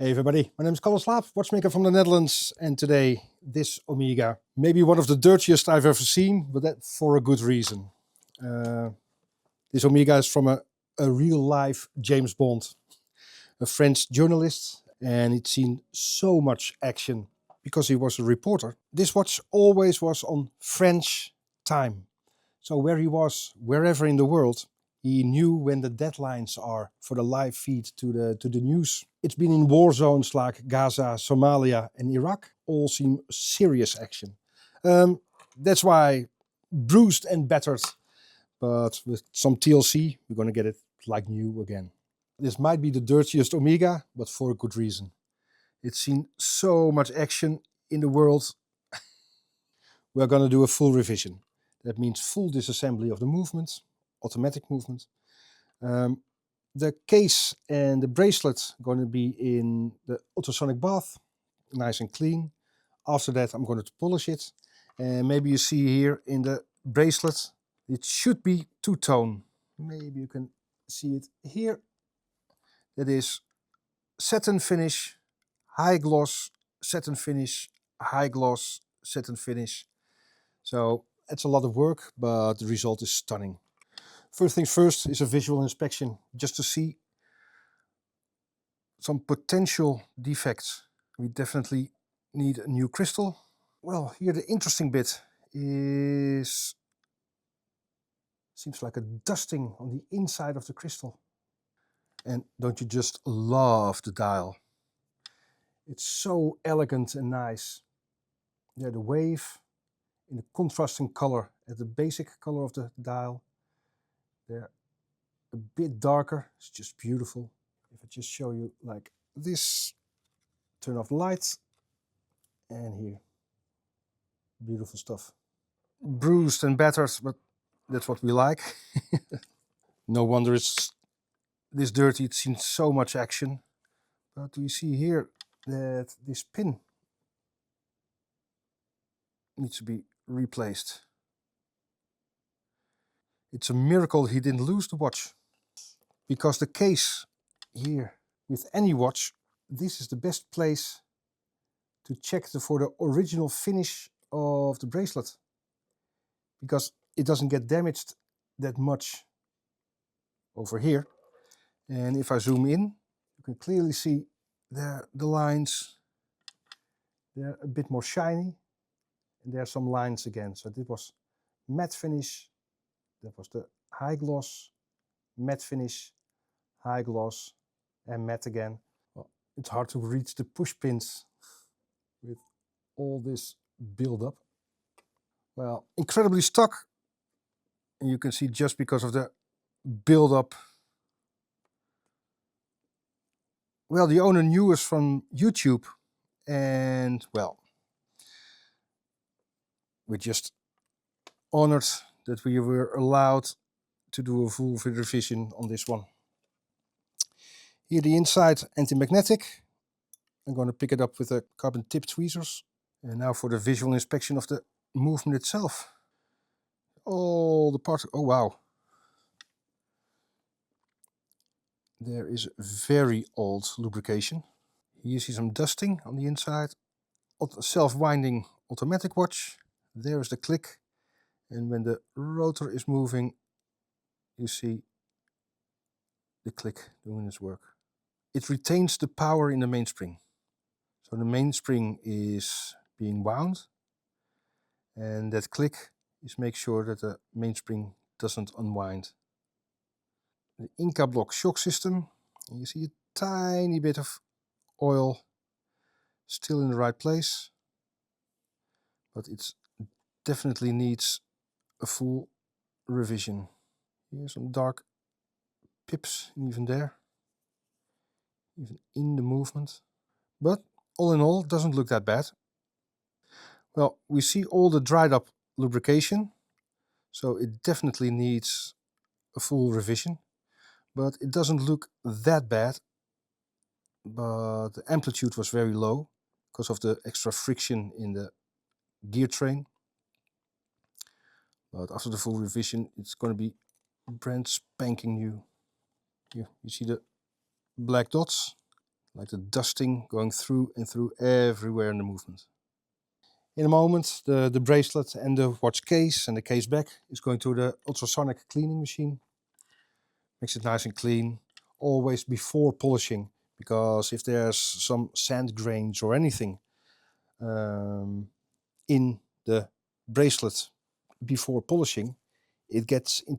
Hey everybody, my name is Carlos Slaap, watchmaker from the Netherlands, and today this Omega, maybe one of the dirtiest I've ever seen, but that for a good reason. This Omega is from a real life James Bond, a French journalist, and it's seen so much action because he was a reporter. This watch always was on French time. So where he was, wherever in the world, he knew when the deadlines are for the live feed to the news. It's been in war zones like Gaza, Somalia and Iraq. All seem serious action. That's why bruised and battered, but with some TLC, we're going to get it like new again. This might be the dirtiest Omega, but for a good reason. It's seen so much action in the world. We're going to do a full revision. That means full disassembly of the movement, automatic movement. The case and the bracelet are going to be in the ultrasonic bath, nice and clean. After that, I'm going to polish it. And maybe you see here in the bracelet, it should be two-tone. Maybe you can see it here. That is satin finish, high gloss, satin finish, high gloss, satin finish. So it's a lot of work, but the result is stunning. First things first is a visual inspection, just to see some potential defects. We definitely need a new crystal. Well, here the interesting bit is, seems like a dusting on the inside of the crystal. And don't you just love the dial? It's so elegant and nice. There, the wave in the contrasting color at the basic color of the dial. They're a bit darker, it's just beautiful. If I just show you like this, turn off the lights, and here, beautiful stuff. Bruised and battered, but that's what we like. No wonder it's this dirty, it's seen so much action. But you see here that this pin needs to be replaced. It's a miracle he didn't lose the watch. Because the case here, with any watch, this is the best place to check for the original finish of the bracelet. Because it doesn't get damaged that much over here. And if I zoom in, you can clearly see there the lines. They're a bit more shiny. And there are some lines again. So this was matte finish. That was the high gloss, matte finish, high gloss, and matte again. Well, it's hard to reach the push pins with all this build up. Well, incredibly stuck. And you can see just because of the build up. Well, the owner knew us from YouTube, and well, we're just honored that we were allowed to do a full revision on this one. Here the inside, anti-magnetic. I'm going to pick it up with a carbon tip tweezers. And now for the visual inspection of the movement itself. All the parts, oh wow. There is very old lubrication. Here you see some dusting on the inside. Self-winding automatic watch. There is the click. And when the rotor is moving, you see the click doing its work. It retains the power in the mainspring. So the mainspring is being wound, and that click is make sure that the mainspring doesn't unwind. The Inca block shock system, you see a tiny bit of oil still in the right place, but it definitely needs a full revision. Here's some dark pips, even there, even in the movement. But all in all, it doesn't look that bad. Well, we see all the dried up lubrication, so it definitely needs a full revision, but it doesn't look that bad. But the amplitude was very low because of the extra friction in the gear train. But after the full revision, it's going to be brand spanking new. Here you see the black dots. like the dusting going through and through everywhere in the movement. In a moment, the bracelet and the watch case and the case back is going to the ultrasonic cleaning machine. Makes it nice and clean, always before polishing, because if there's some sand grains or anything in the bracelet before polishing, it gets in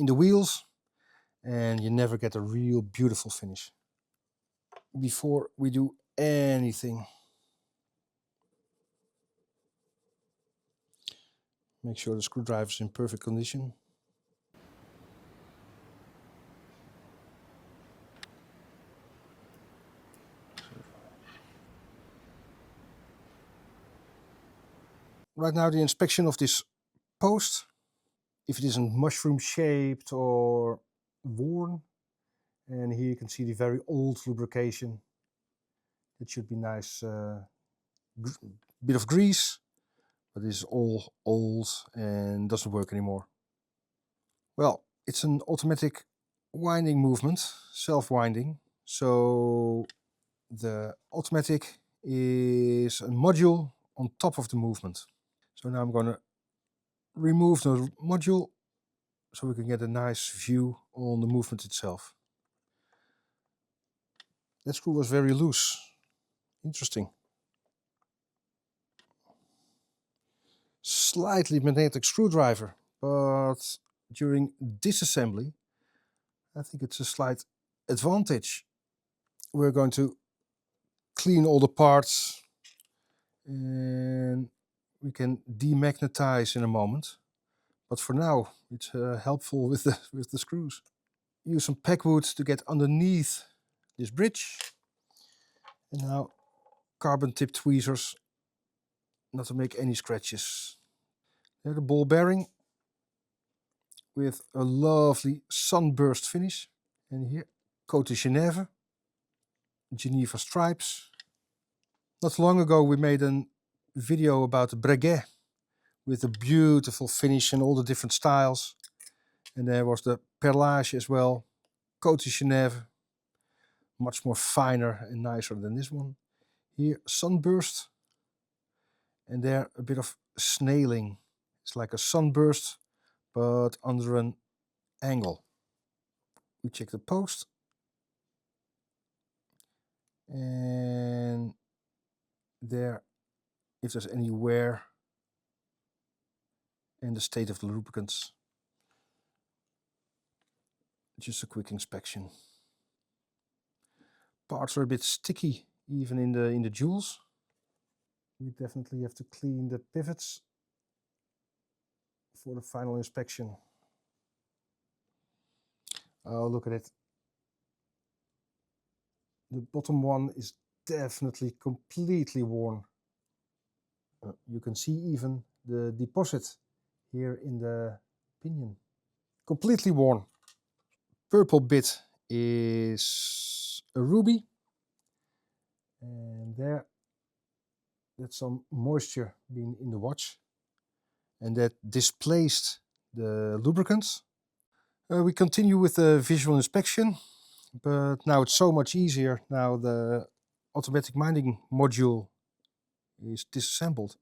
the wheels and you never get a real beautiful finish. Before we do anything, make sure the screwdriver is in perfect condition. Right now the inspection of this post, if it isn't mushroom shaped or worn, and here you can see the very old lubrication. It should be nice, bit of grease, but it's all old and doesn't work anymore. Well, it's an automatic winding movement, self-winding, so the automatic is a module on top of the movement. So now I'm going to remove the module so we can get a nice view on the movement itself. That screw was very loose. Interesting. Slightly magnetic screwdriver, but during disassembly, I think it's a slight advantage. We're going to clean all the parts and we can demagnetize in a moment. But for now, it's helpful with the screws. Use some packwood to get underneath this bridge. And now carbon tip tweezers, not to make any scratches. There's the ball bearing with a lovely sunburst finish. And here, Côte de Genève, Geneva stripes. Not long ago we made a video about the Breguet with a beautiful finish and all the different styles. And there was the perlage as well, Côte de Genève, much more finer and nicer than this one. Here, sunburst, and there a bit of snailing. It's like a sunburst, but under an angle. We check the post. And there, if there's any wear, and the state of the lubricants. Just a quick inspection. Parts are a bit sticky, even in the jewels. We definitely have to clean the pivots for the final inspection. Oh, look at it. The bottom one is definitely completely worn. You can see even the deposit here in the pinion. Completely worn. Purple bit is a ruby. And that's some moisture being in the watch. And that displaced the lubricants. We continue with the visual inspection. But now it's so much easier. Now the automatic winding module is disassembled.